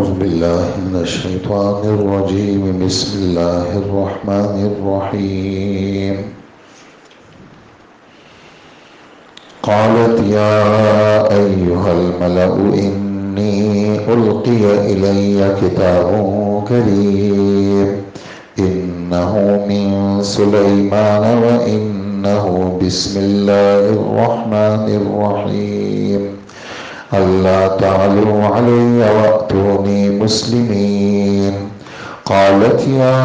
أعوذ بالله من الشيطان الرجيم. بسم الله الرحمن الرحيم. قالت يا أيها الملأ إني ألقي إلي كتاب كريم إنه من سليمان وإنه بسم الله الرحمن الرحيم ألا تعلوا علي وأتوني مسلمين. قالت يا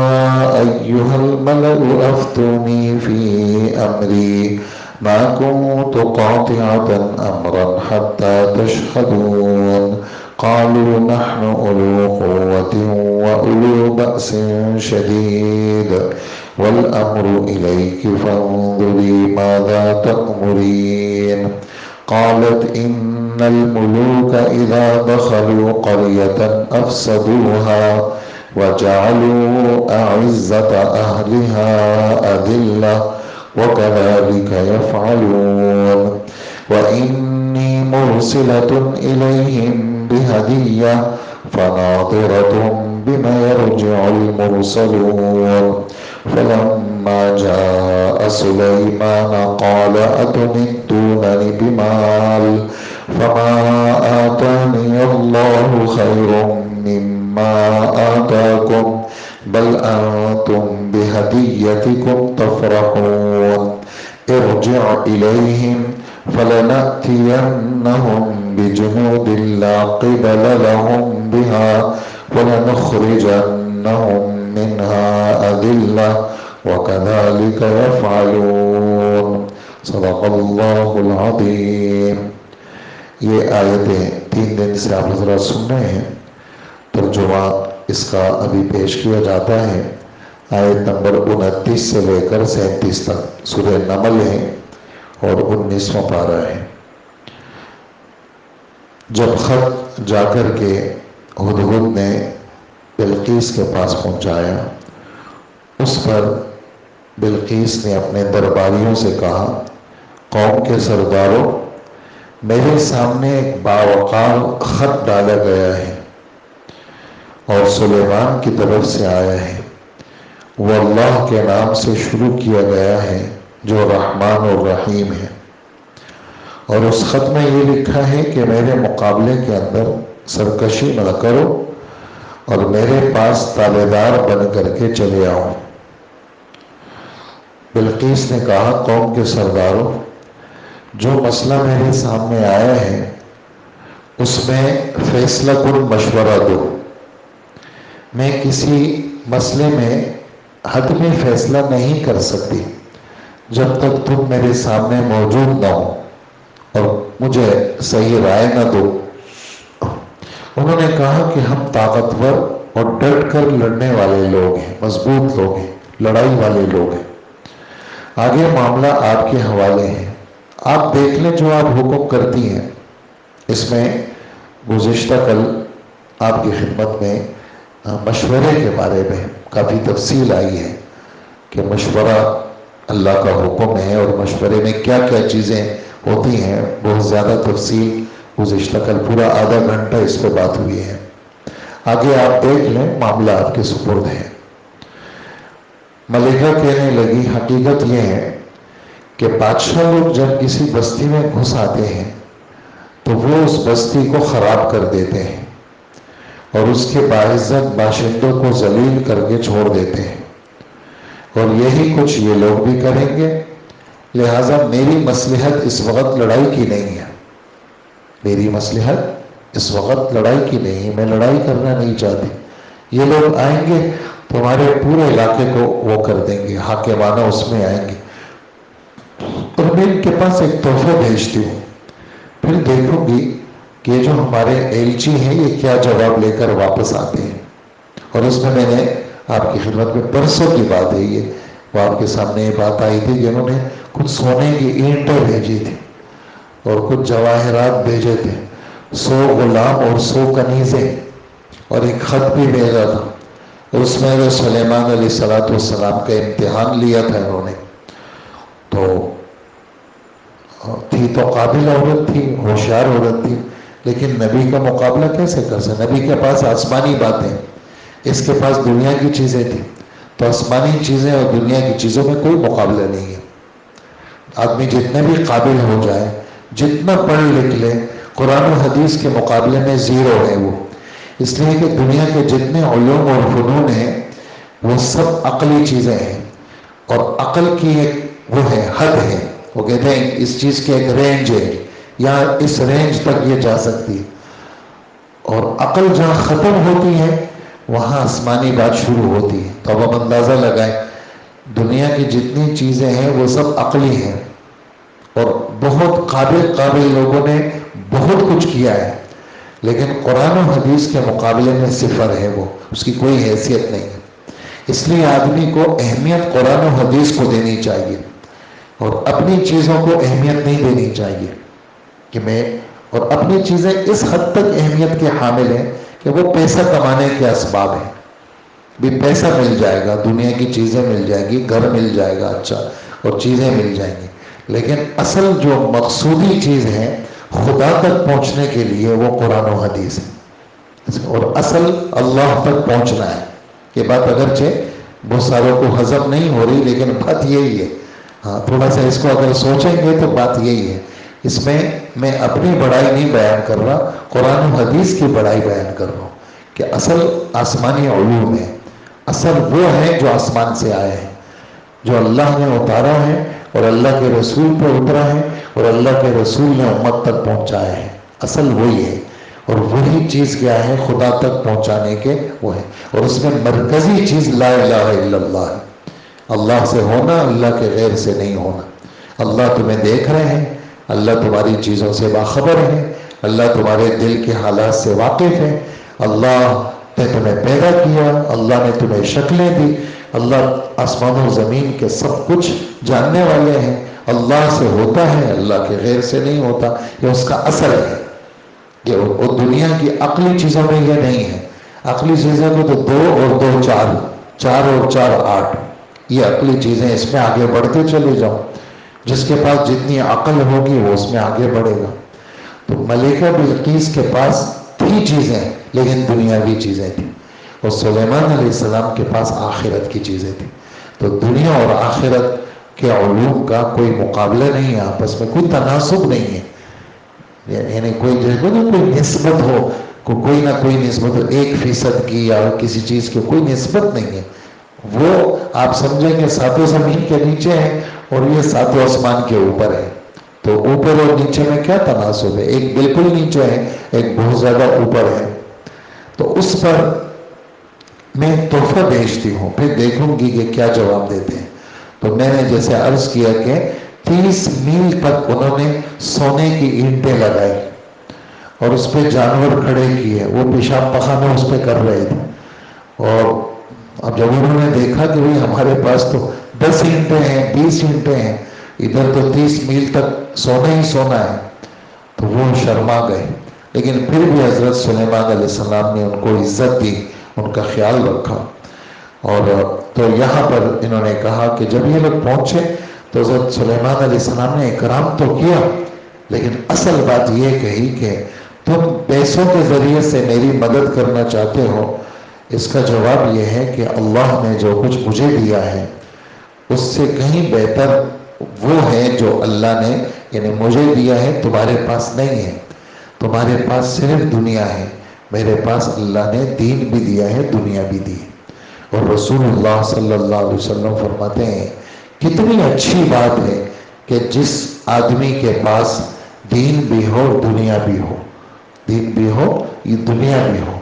أيها الملأ أفتوني في أمري ما كنت قاطعة أمرا حتى تشهدون. قالوا نحن أولو قوة وأولو بأس شديد والأمر إليك فانظري ماذا تأمرين. قالت إن الملوك إذا دخلوا قرية أفسدوها وجعلوا أعزة أهلها أذلة وكذلك يفعلون. وإني مرسلة إليهم بهدية فناظرة بما يرجع المرسلون. فلما جاء سليمان قال أتمدونني بمال فما آتاني الله خير مما آتاكم بل أنتم بهديتكم تفرحون. ارجع إليهم فلنأتينهم بجنود لا قبل لهم بها ولنخرجنهم منها أذلة وكذلك يفعلون. صدق اللہ العظیم. یہ آیتیں 3 دن سے آپ حضرات سن رہے ہیں. ترجمہ اس کا ابھی پیش کیا جاتا ہے. آیت نمبر 29 سے لے کر 37 تک سورہ نمل ہے اور 19واں پارہ ہے. جب خط جا کر کے ہدہد نے بلقیس کے پاس پہنچایا، اس پر بلقیس نے اپنے درباریوں سے کہا، قوم کے سرداروں، میرے سامنے ایک باوقار خط ڈالا گیا ہے اور سلیمان کی طرف سے آیا ہے. وہ اللہ کے نام سے شروع کیا گیا ہے جو رحمان اور رحیم ہے، اور اس خط میں یہ لکھا ہے کہ میرے مقابلے کے اندر سرکشی نہ کرو اور میرے پاس تابع دار بن کر کے چلے آؤ. بلقیس نے کہا، قوم کے سرداروں، جو مسئلہ میرے سامنے آیا ہے اس میں فیصلہ کن مشورہ دو. میں کسی مسئلے میں حتمی فیصلہ نہیں کر سکتی جب تک تم میرے سامنے موجود نہ ہو اور مجھے صحیح رائے نہ دو. انہوں نے کہا کہ ہم طاقتور اور ڈٹ کر لڑنے والے لوگ ہیں، مضبوط لوگ ہیں، لڑائی والے لوگ ہیں. آگے معاملہ آپ کے حوالے ہے، آپ دیکھ لیں جو آپ حکم کرتی ہیں. اس میں گزشتہ کل آپ کی خدمت میں مشورے کے بارے میں کافی تفصیل آئی ہے کہ مشورہ اللہ کا حکم ہے اور مشورے میں کیا کیا چیزیں ہوتی ہیں. بہت زیادہ تفصیل گزشتہ کل پورا آدھا گھنٹہ اس پہ بات ہوئی ہے. آگے آپ دیکھ لیں، معاملہ آپ کے سپرد ہے. ملکہ کہنے لگی، حقیقت یہ ہے کہ بادشاہ لوگ جب کسی بستی میں گھس آتے ہیں تو وہ اس بستی کو خراب کر دیتے ہیں اور اس کے باعزت باشندوں کو ذلیل کر کے چھوڑ دیتے ہیں، اور یہی کچھ یہ لوگ بھی کریں گے. لہٰذا میری مصلحت اس وقت لڑائی کی نہیں ہے. میری مصلحت اس وقت لڑائی کی نہیں ہے، میں لڑائی کرنا نہیں چاہتی. یہ لوگ آئیں گے تو ہمارے پورے علاقے کو وہ کر دیں گے، حاکمانہ اس میں آئیں گے، اور میں ان کے پاس ایک تحفہ بھیجتی ہوں، پھر دیکھوں گی کہ یہ جو ہمارے ایلچی ہیں یہ کیا جواب لے کر واپس آتے ہیں. اور اس میں نے آپ کی خدمت میں پرسوں کی بات ہے، یہ وہ آپ کے سامنے یہ بات آئی تھی کہ انہوں نے کچھ سونے کی اینٹیں بھیجی تھی اور کچھ جواہرات بھیجے تھے، 100 غلام اور 100 کنیزیں اور ایک خط بھی بھیجا تھا. اس میں جو سلیمان علیہ السلام کا امتحان لیا تھا انہوں نے، تو تھی تو قابل عورت تھی، ہوشیار عورت تھی، لیکن نبی کا مقابلہ کیسے کر سکتے؟ نبی کے پاس آسمانی باتیں، اس کے پاس دنیا کی چیزیں تھیں، تو آسمانی چیزیں اور دنیا کی چیزوں میں کوئی مقابلہ نہیں ہے۔ آدمی جتنے بھی قابل ہو جائے، جتنا پڑھ لکھ لے، قرآن و حدیث کے مقابلے میں زیرو ہے وہ، اس لیے کہ دنیا کے جتنے علوم اور فنون ہیں وہ سب عقلی چیزیں ہیں، اور عقل کی ایک وہ ہے، حد ہے، وہ کہتے ہیں اس چیز کی ایک رینج ہے، یا اس رینج تک یہ جا سکتی ہے، اور عقل جہاں ختم ہوتی ہے وہاں آسمانی بات شروع ہوتی ہے۔ تو اب آپ اندازہ لگائیں، دنیا کی جتنی چیزیں ہیں وہ سب عقلی ہیں، اور بہت قابل لوگوں نے بہت کچھ کیا ہے، لیکن قرآن و حدیث کے مقابلے میں صفر ہے، وہ اس کی کوئی حیثیت نہیں ہے۔ اس لیے آدمی کو اہمیت قرآن و حدیث کو دینی چاہیے، اور اپنی چیزوں کو اہمیت نہیں دینی چاہیے کہ میں، اور اپنی چیزیں اس حد تک اہمیت کے حامل ہیں کہ وہ پیسہ کمانے کے اسباب ہیں، بھی پیسہ مل جائے گا، دنیا کی چیزیں مل جائے گی، گھر مل جائے گا اچھا، اور چیزیں مل جائیں گی، لیکن اصل جو مقصودی چیز ہے خدا تک پہنچنے کے لیے وہ قرآن و حدیث ہے، اور اصل اللہ تک پہنچنا ہے۔ یہ بات اگرچہ بہت ساروں کو ہضم نہیں ہو رہی، لیکن بات یہی ہے۔ ہاں، تھوڑا سا اس کو اگر سوچیں گے تو بات یہی ہے۔ اس میں اپنی بڑائی نہیں بیان کر رہا، قرآن و حدیث کی بڑائی بیان کر رہا ہوں کہ اصل آسمانی علوم ہے، اصل وہ ہے جو آسمان سے آئے ہیں، جو اللہ نے اتارا ہے اور اللہ کے رسول پہ اترا ہے، اور اللہ کے رسول نے امت تک پہنچایا ہے، اصل وہی ہے، اور وہی چیز کیا ہے؟ خدا تک پہنچانے کے وہ ہے، اور اس میں مرکزی چیز لا الہ الا اللہ ہے، اللہ سے ہونا، اللہ کے غیر سے نہیں ہونا۔ اللہ تمہیں دیکھ رہے ہیں، اللہ تمہاری چیزوں سے باخبر ہے، اللہ تمہارے دل کے حالات سے واقف ہے، اللہ نے تمہیں پیدا کیا، اللہ نے تمہیں شکلیں دی، اللہ آسمان و زمین کے سب کچھ جاننے والے ہیں، اللہ سے ہوتا ہے، اللہ کے غیر سے نہیں ہوتا، یہ اس کا اثر ہے۔ یہ وہ دنیا کی عقلی چیزوں میں یہ نہیں ہے، عقلی چیزوں کو تو 2 اور 2 4، 4 اور 4 8، یہ عقلی چیزیں، اس میں آگے بڑھتے چلے جاؤ، جس کے پاس جتنی عقل ہوگی وہ اس میں آگے بڑھے گا۔ تو ملکہ بلقیس کے پاس تھی چیزیں، لیکن دنیاوی چیزیں تھیں، اور سلیمان علیہ السلام کے پاس آخرت کی چیزیں تھیں۔ تو دنیا اور آخرت کے علوم کا کوئی مقابلہ نہیں ہے، آپس میں کوئی تناسب نہیں ہے، یعنی کوئی نسبت ہو، کوئی نہ کوئی نسبت ہو، 1% کی یا کسی چیز کی کوئی نسبت نہیں ہے۔ وہ آپ سمجھیں گے 7 زمین کے نیچے ہے اور یہ 7 آسمان کے اوپر ہے، تو اوپر اور نیچے میں کیا تناسب ہے؟ ایک بالکل نیچے ہے، ایک بہت زیادہ اوپر ہے۔ تو اس پر میں تحفہ بھیجتی ہوں، پھر دیکھوں گی کہ کیا جواب دیتے ہیں۔ تو میں نے جیسے عرض کیا کہ 30 میل تک انہوں نے سونے کی اینٹیں لگائی اور اس پہ جانور کھڑے کیے، وہ پیشاب پخانہ اس پہ کر رہے تھے، اور اب جب انہوں نے دیکھا کہ بھئی ہمارے پاس تو 10 اینٹیں ہیں، 20 اینٹیں ہیں، ادھر تو 30 میل تک سونا ہی سونا ہے، تو وہ شرما گئے، لیکن پھر بھی حضرت سلیمان علیہ السلام نے ان کو عزت دی، ان کا خیال رکھا۔ اور تو یہاں پر انہوں نے کہا کہ جب یہ لوگ پہنچے تو حضرت سلیمان علیہ السلام نے اکرام تو کیا، لیکن اصل بات یہ کہی کہ تم پیسوں کے ذریعے سے میری مدد کرنا چاہتے ہو، اس کا جواب یہ ہے کہ اللہ نے جو کچھ مجھے دیا ہے اس سے کہیں بہتر وہ ہے جو اللہ نے یعنی مجھے دیا ہے، تمہارے پاس نہیں ہے، تمہارے پاس صرف دنیا ہے، میرے پاس اللہ نے دین بھی دیا ہے، دنیا بھی دی ہے۔ اور رسول اللہ صلی اللہ علیہ وسلم فرماتے ہیں کتنی اچھی بات ہے کہ جس آدمی کے پاس دین بھی ہو دنیا بھی ہو، دین بھی ہو یہ دنیا بھی ہو،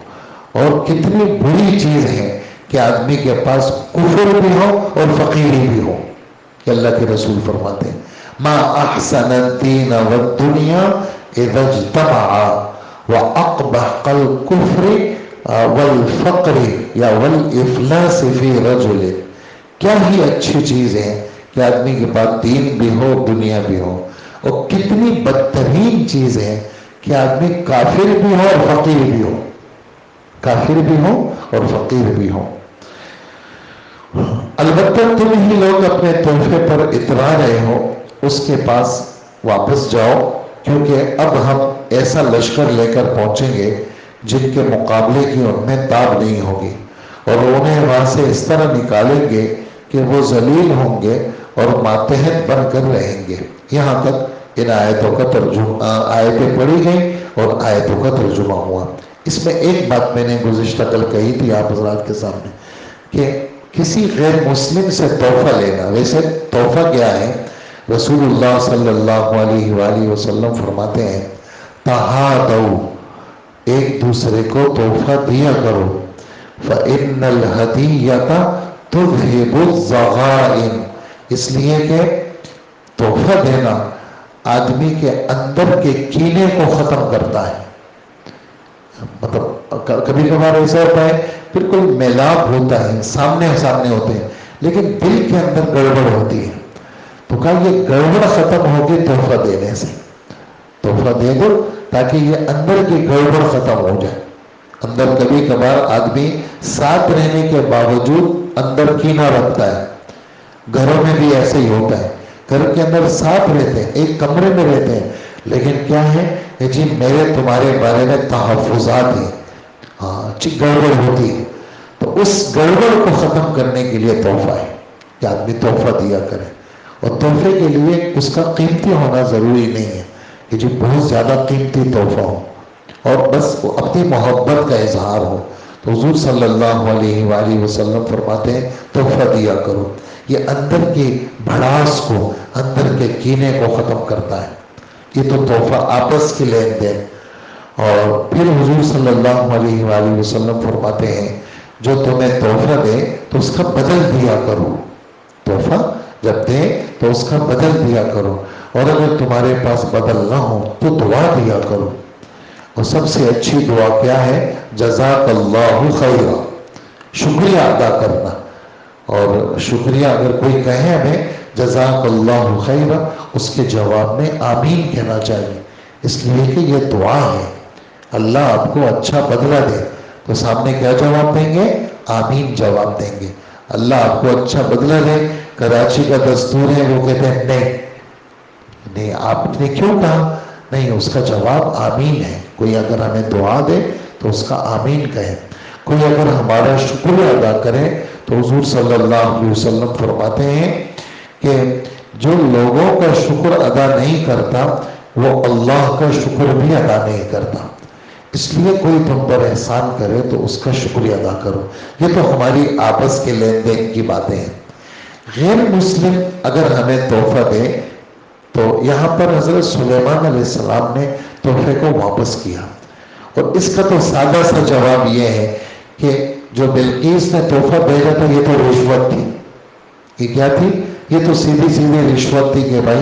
اور کتنی بری چیز ہے کہ آدمی کے پاس کفر بھی ہو اور فقیری بھی ہو، کہ اللہ کے رسول فرماتے ہیں ما احسن الدین والدنیا اذا اجتمعا واقبح الکفر والفقر یا والافلاس فی رجل، کیا ہی اچھی چیز ہے کہ آدمی کے پاس دین بھی ہو دنیا بھی ہو، اور کتنی بدترین چیز ہے کہ آدمی کافر بھی ہو اور فقیر بھی ہو، کافر بھی ہو اور فقیر بھی ہو۔ البتہ تم ہی لوگ اپنے تحفے پر اترا رہے ہو، اس کے پاس واپس جاؤ کیونکہ اب ہم ایسا لشکر لے کر پہنچیں گے جن کے مقابلے کی ان میں تاب نہیں ہوگی، اور انہیں وہاں سے اس طرح نکالیں گے کہ وہ ذلیل ہوں گے اور ماتحت بن کر رہیں گے۔ یہاں تک ان آیتوں کا ترجمہ، آیتیں پڑھی گئیں اور آیتوں کا ترجمہ ہوا۔ اس میں ایک بات میں نے گزشتہ کل کہی تھی آپ حضرات کے سامنے کہ کسی غیر مسلم سے تحفہ لینا، ویسے تحفہ کیا ہے؟ رسول اللہ صلی اللہ علیہ وآلہ وسلم فرماتے ہیں تہادوا، ایک دوسرے کو تحفہ دیا کرو، فإن الہدیۃ تذہب الضغائن، اس لیے کہ تحفہ دینا آدمی کے اندر کے کینے کو ختم کرتا ہے۔ مطلب کبھی کبھار ایسا ہوتا ہے بالکل میلاب ہوتا ہے، سامنے ہوتے ہیں، لیکن دل کے اندر گڑبڑ ہوتی ہے، تو کہا یہ گڑبڑ ختم ہوگی تحفہ دینے سے۔ تحفہ دے دو تاکہ یہ اندر کی گڑبڑ ختم ہو جائے۔ اندر کبھی کبھار آدمی ساتھ رہنے کے باوجود اندر کینہ رکھتا ہے، گھروں میں بھی ایسے ہی ہوتا ہے، گھر کے اندر ساتھ رہتے ہیں، ایک کمرے میں رہتے ہیں، لیکن کیا ہے کہ جی میرے تمہارے بارے میں تحفظات ہیں، گڑبڑ ہوتی ہے، تو اس گڑبڑ کو ختم کرنے کے لیے تحفہ ہے کہ آدمی تحفہ دیا کرے، اور تحفے کے لیے اس کا قیمتی ہونا ضروری نہیں ہے کہ جی بہت زیادہ قیمتی تحفہ ہو اور بس اپنی محبت کا اظہار ہو۔ تو حضور صلی اللہ علیہ وآلہ وسلم فرماتے ہیں تحفہ دیا کرو، یہ اندر کی بھڑاس کو، اندر کے کینے کو ختم کرتا ہے۔ یہ تو تحفہ آپس کی لین دین۔ اور پھر حضور صلی اللہ علیہ وآلہ وسلم فرماتے ہیں جو تمہیں تحفہ دے تو اس کا بدل دیا کرو، تحفہ جب دے تو اس کا بدل دیا کرو، اور اگر تمہارے پاس بدل نہ ہو تو دعا دیا کرو، اور سب سے اچھی دعا کیا ہے؟ جزاک اللہ خیرا، شکریہ ادا کرنا۔ اور شکریہ اگر کوئی کہے ہمیں جزاک اللہ خیرا، اس کے جواب میں آمین کہنا چاہیے، اس لیے کہ یہ دعا ہے، اللہ آپ کو اچھا بدلہ دے، تو سامنے کیا جواب دیں گے؟ آمین جواب دیں گے، اللہ آپ کو اچھا بدلہ دے۔ کراچی کا دستور ہے، وہ کہتے ہیں نہیں آپ نے کیوں کہا؟ نہیں، اس کا جواب آمین ہے۔ کوئی اگر ہمیں دعا دے تو اس کا آمین کہے، کوئی اگر ہمارا شکریہ ادا کرے تو حضور صلی اللہ علیہ وسلم فرماتے ہیں کہ جو لوگوں کا شکر ادا نہیں کرتا وہ اللہ کا شکر بھی ادا نہیں کرتا، اس لیے کوئی تم پر احسان کرے تو اس کا شکریہ ادا کرو۔ یہ تو ہماری آپس کے لین دین کی باتیں ہیں۔ غیر مسلم اگر ہمیں تحفہ دے تو یہاں پر حضرت سلیمان علیہ السلام نے تحفے کو واپس کیا، اور اس کا تو سادہ سا جواب یہ ہے کہ جو بلقیس نے تحفہ بھیجا تھا یہ تو رشوت تھی۔ یہ کیا تھی؟ یہ تو سیدھی رشوت تھی کہ بھائی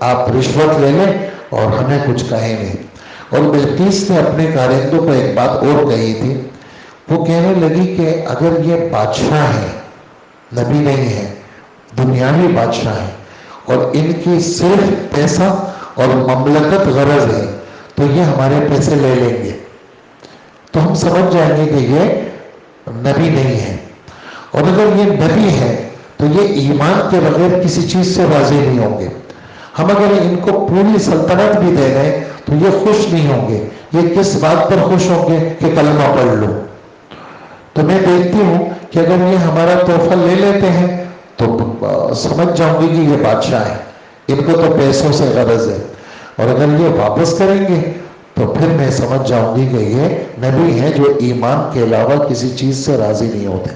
آپ رشوت لے لیں اور ہمیں کچھ کہیں نہیں۔ اور بلقیس نے اپنے کارندوں کو ایک بات اور کہی تھی، وہ کہنے لگی کہ اگر یہ بادشاہ ہے، نبی نہیں ہے، دنیاوی بادشاہ ہے، اور ان کی صرف پیسہ اور مملکت غرض ہے تو یہ ہمارے پیسے لے لیں گے، تو ہم سمجھ جائیں گے کہ یہ نبی نہیں ہے، اور اگر یہ نبی ہے تو یہ ایمان کے بغیر کسی چیز سے راضی نہیں ہوں گے۔ ہم اگر ان کو پوری سلطنت بھی دے دیں تو یہ خوش نہیں ہوں گے۔ یہ کس بات پر خوش ہوں گے کہ کلمہ پڑھ لو۔ تو میں دیکھتی ہوں کہ اگر یہ ہمارا تحفہ لے لیتے ہیں تو سمجھ جاؤں گی کہ یہ بادشاہ ہے، ان کو تو پیسوں سے غرض ہے، اور اگر یہ واپس کریں گے تو پھر میں سمجھ جاؤں گی کہ یہ نبی ہیں جو ایمان کے علاوہ کسی چیز سے راضی نہیں ہوتے۔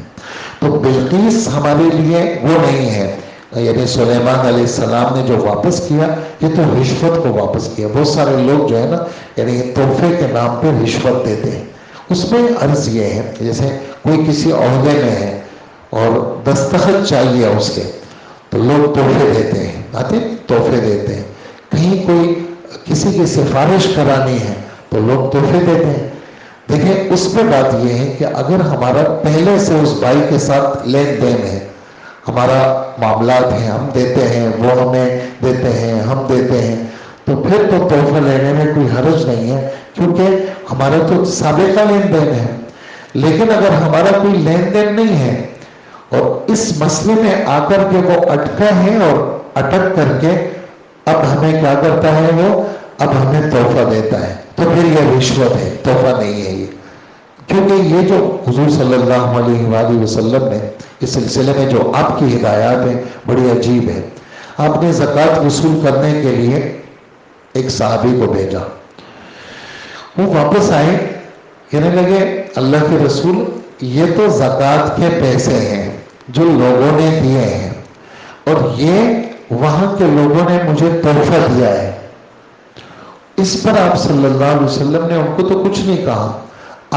تو بلقیس ہمارے لیے وہ نہیں ہے، یعنی سلیمان علیہ السلام نے جو واپس کیا یہ تو رشوت کو واپس کیا۔ بہت سارے لوگ جو ہے نا یعنی تحفے کے نام پہ رشوت دیتے ہیں، اس میں عرض یہ ہے جیسے کوئی کسی عہدے میں ہے اور دستخط چاہیے اس کے تو لوگ تحفے دیتے ہیں، تحفے دیتے ہیں، کہیں کوئی کسی کی سفارش کرانی ہے تو لوگ تحفے دیتے ہیں۔ دیکھیں اس پہ بات یہ ہے کہ اگر ہمارا پہلے سے اس بھائی کے ساتھ لین دین ہے، ہمارا معاملات ہیں، ہم دیتے ہیں، وہ ہمیں دیتے ہیں، ہم دیتے ہیں، تو پھر تو تحفہ لینے میں کوئی حرج نہیں ہے، کیونکہ ہمارا تو سابقہ لین دین ہے۔ لیکن اگر ہمارا کوئی لین دین نہیں ہے اور اس مسئلے میں آ کر کے وہ اٹکا ہے اور اٹک کر کے اب ہمیں کیا کرتا ہے وہ اب ہمیں تحفہ دیتا ہے تو پھر یہ رشوت ہے، تحفہ نہیں ہے یہ. کیونکہ یہ جو حضور صلی اللہ علیہ وآلہ وسلم نے اس سلسلے میں جو آپ کی ہدایات ہیں بڑی عجیب ہے. آپ نے زکوٰۃ وصول کرنے کے لیے ایک صحابی کو بھیجا. وہ واپس آئے، کہنے لگے اللہ کے رسول یہ تو زکوٰۃ کے پیسے ہیں جو لوگوں نے دیے ہیں، اور یہ وہاں کے لوگوں نے مجھے تحفہ دیا ہے. اس پر آپ صلی اللہ علیہ وسلم نے ان کو تو کچھ نہیں کہا،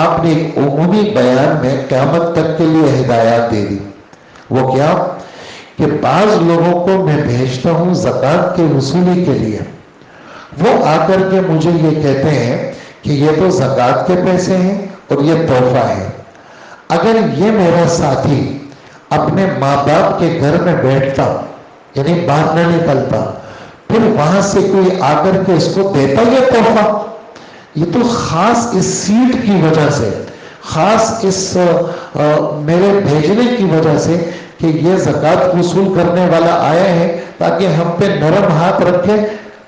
آپ نے ایک عمومی بیان میں قیامت تک کے لیے ہدایات دے دی. وہ کیا کہ بعض لوگوں کو میں بھیجتا ہوں زکوٰۃ کے وصولی کے لیے، وہ آ کر کے مجھے یہ کہتے ہیں کہ یہ تو زکوٰۃ کے پیسے ہیں اور یہ تحفہ ہے. اگر یہ میرا ساتھی اپنے ماں باپ کے گھر میں بیٹھتا، یعنی باہر نہ نکلتا، پھر وہاں سے کوئی آ کر کے اس کو دیتا یہ تحفہ، یہ تو خاص اس سیٹ کی وجہ سے، خاص اس میرے بھیجنے کی وجہ سے کہ یہ زکوٰۃ وصول کرنے والا آیا ہے تاکہ ہم پہ نرم ہاتھ رکھے،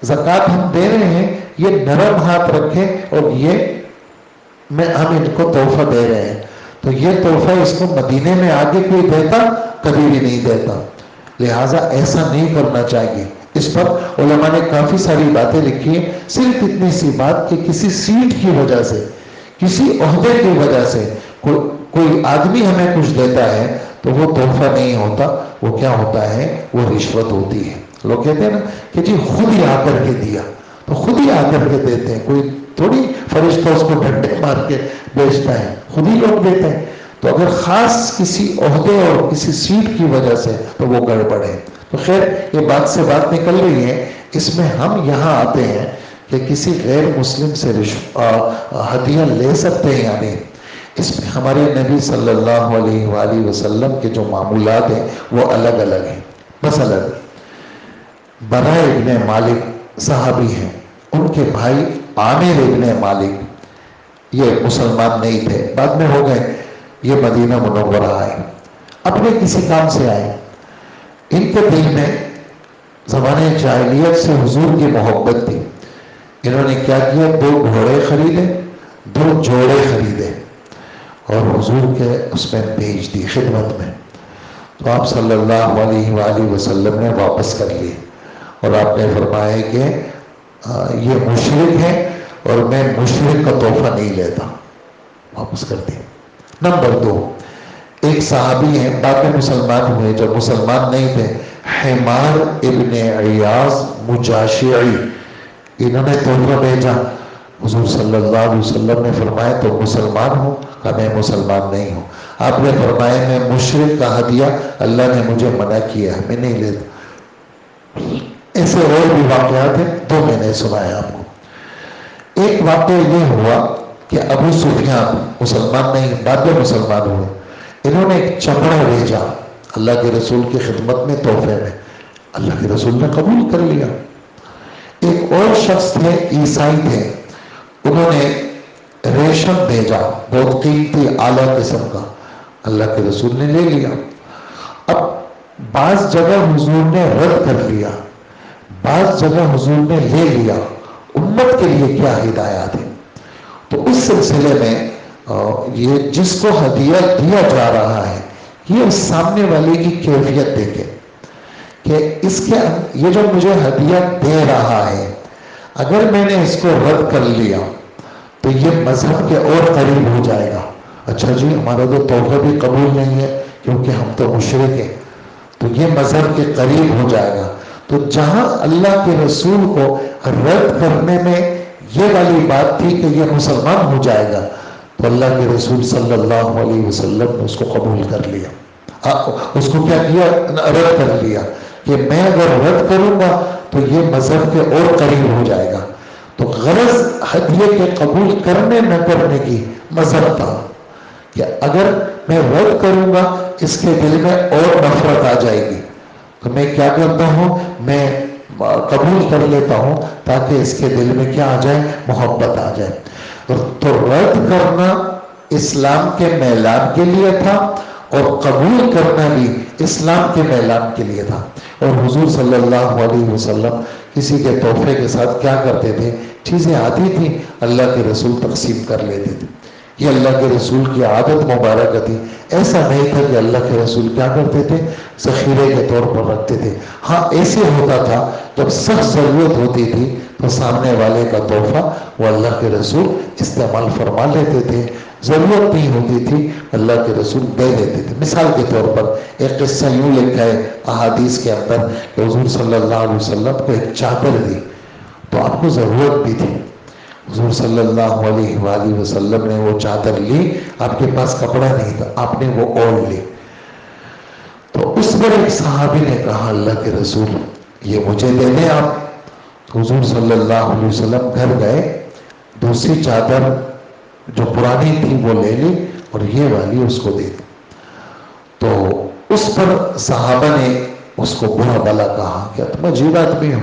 زکوٰۃ ہم دے رہے ہیں یہ نرم ہاتھ رکھے اور یہ ہم ان کو تحفہ دے رہے ہیں. تو یہ تحفہ اس کو مدینے میں آگے کوئی دیتا؟ کبھی بھی نہیں دیتا. لہٰذا ایسا نہیں کرنا چاہیے. اس پر علماء نے کافی ساری باتیں لکھی ہیں. صرف اتنی سی بات کہ کسی سیٹ کی وجہ سے، کسی عہدے کی وجہ سے کوئی آدمی ہمیں کچھ دیتا ہے تو وہ تحفہ نہیں ہوتا، وہ کیا ہوتا ہے؟ وہ رشوت ہوتی ہے. لوگ کہتے ہیں نا کہ جی خود ہی آ کر کے دیا، تو خود ہی آ کر کے دیتے ہیں، کوئی تھوڑی فرشتہ اس کو ڈنڈے مار کے بیچتا ہے، خود ہی لوگ دیتے ہیں. تو اگر خاص کسی عہدے اور کسی سیٹ کی وجہ سے تو وہ گڑبڑ ہے. تو خیر یہ بات سے بات نکل رہی ہے. اس میں ہم یہاں آتے ہیں کہ کسی غیر مسلم سے ہدیہ لے سکتے ہیں یا نہیں. اس میں ہمارے نبی صلی اللہ علیہ وآلہ وسلم کے جو معمولات ہیں وہ الگ الگ ہیں. مثلا براء ابن مالک صحابی ہیں، ان کے بھائی عامر ابن مالک یہ مسلمان نہیں تھے، بعد میں ہو گئے. یہ مدینہ منورہ آئے، اپنے کسی کام سے آئے. ان کے دل میں زمانے جاہلیت سے حضور کی محبت تھی. انہوں نے کیا کیا؟ 2 گھوڑے خریدے، 2 جوڑے خریدے اور حضور کے اس میں بھیج دی خدمت میں. تو آپ صلی اللہ علیہ وآلہ وسلم نے واپس کر لیے اور آپ نے فرمایا کہ یہ مشرک ہے اور میں مشرک کا تحفہ نہیں لیتا، واپس کر دی. نمبر 2، ایک صحابی ہیں بعد میں مسلمان ہوئے، جب مسلمان نہیں تھے، حمار ابن عیاض مجاشعی، انہوں نے تحفہ بھیجا. حضور صلی اللہ علیہ وسلم نے فرمایا تو مسلمان ہوں؟ کہا میں مسلمان نہیں ہوں. آپ نے فرمایا میں مشرک کا ہدیہ اللہ نے مجھے منع کیا ہے، میں نہیں لیتا. ایسے اور بھی واقعات ہیں، 2 میں نے سنایا آپ کو. ایک واقعہ یہ ہوا کہ ابو سفیان مسلمان نہیں، بعد میں مسلمان ہوئے. انہوں نے ایک چمڑا بھیجا اللہ کے رسول کی خدمت میں تحفے میں، اللہ کے رسول نے قبول کر لیا. ایک اور شخص تھے، عیسائی تھے، انہوں نے ریشم بھیجا بہت قیمتی اعلیٰ قسم کا، اللہ کے رسول نے لے لیا. اب بعض جگہ حضور نے رد کر لیا، بعض جگہ حضور نے لے لیا. امت کے لیے کیا ہدایات ہے؟ تو اس سلسلے میں یہ جس کو ہدیہ دیا جا رہا ہے یہ اس سامنے والے کی کیفیت دیکھے کہ اس کے یہ جو مجھے ہدیہ دے رہا ہے اگر میں نے اس کو رد کر لیا تو یہ مذہب کے اور قریب ہو جائے گا. اچھا جی ہمارا تو تحفہ بھی قبول نہیں ہے کیونکہ ہم تو مشرک ہیں، تو یہ مذہب کے قریب ہو جائے گا. تو جہاں اللہ کے رسول کو رد کرنے میں یہ والی بات تھی کہ یہ مسلمان ہو جائے گا، تو اللہ کے رسول صلی اللہ علیہ وسلم نے اس کو قبول کر لیا. اس کو کیا کیا؟ رد کر لیا کہ میں اگر رد کروں گا تو یہ مذہب کے اور قریب ہو جائے گا. تو غرض ہدیے کے قبول کرنے نہ کرنے کی مذہب تھا کہ اگر میں رد کروں گا اس کے دل میں اور نفرت آ جائے گی، تو میں کیا کرتا ہوں؟ میں قبول کر لیتا ہوں تاکہ اس کے دل میں کیا آ جائے؟ محبت آ جائے. تو رد کرنا اسلام کے میلان کے لیے تھا اور قبول کرنا بھی اسلام کے اعلان کے لیے تھا۔ اور حضور صلی اللہ علیہ وسلم کسی کے تحفے کے ساتھ کیا کرتے تھے؟ چیزیں آتی تھی اللہ کے رسول تقسیم کر لیتے تھے۔ یہ اللہ کے رسول کی عادت مبارکہ تھی۔ ایسا نہیں تھا کہ اللہ کے رسول کیا کرتے تھے؟ ذخیرے کے طور پر رکھتے تھے۔ ہاں ایسے ہوتا تھا جب سخت ضرورت ہوتی تھی تو سامنے والے کا تحفہ وہ اللہ کے رسول استعمال فرما لیتے تھے، ضرورت نہیں ہوتی تھی اللہ کے رسول دے دیتے تھے۔ مثال کے طور پر ایک قصہ یوں لکھا ہے احادیث کے اندر کہ حضور صلی اللہ علیہ وسلم کو ایک چادر دی تو آپ کو ضرورت بھی تھی، حضور صلی اللہ علیہ وآلہ وسلم نے وہ چادر لی، آپ کے پاس کپڑا نہیں تھا، آپ نے وہ اوڑھ لی۔ تو اس پر ایک صحابی نے کہا اللہ کے رسول یہ مجھے دے دیں آپ۔ حضور صلی اللہ علیہ وسلم گھر گئے، دوسری چادر جو پرانی تھی وہ لے لی اور یہ والی اس کو دے دی۔ تو اس پر صحابہ نے اس کو برا بھلا کہا کہ تم عجیب آدمی ہو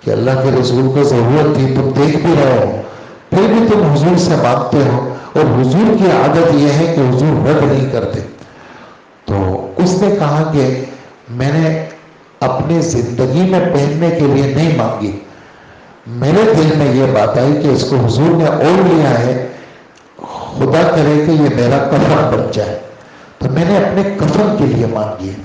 کہ اللہ کے رسول کو ضرورت تھی، تم دیکھ بھی رہے ہو، پھر بھی تم حضور سے مانگتے ہو، اور حضور کی عادت یہ ہے کہ حضور رد نہیں کرتے۔ تو اس نے کہا کہ میں نے اپنی زندگی میں پہننے کے لیے نہیں مانگی، میرے دل میں یہ بات آئی کہ اس کو حضور نے اوڑھ لیا ہے، خدا کرے کہ یہ میرا کفن بن جائے، تو میں نے اپنے کفن کے لیے مانگی ہے۔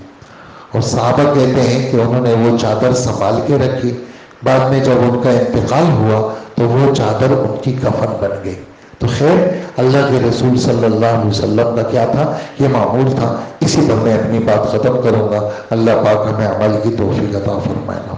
اور صحابہ کہتے ہیں کہ انہوں نے وہ چادر سنبھال کے رکھی، بعد میں جب ان کا انتقال ہوا تو وہ چادر ان کی کفن بن گئی۔ تو خیر اللہ کے رسول صلی اللہ علیہ وسلم کا کیا تھا؟ یہ معمول تھا۔ اسی پر میں اپنی بات ختم کروں گا۔ اللہ پاک ہمیں عمل کی توفیق عطا فرمائے۔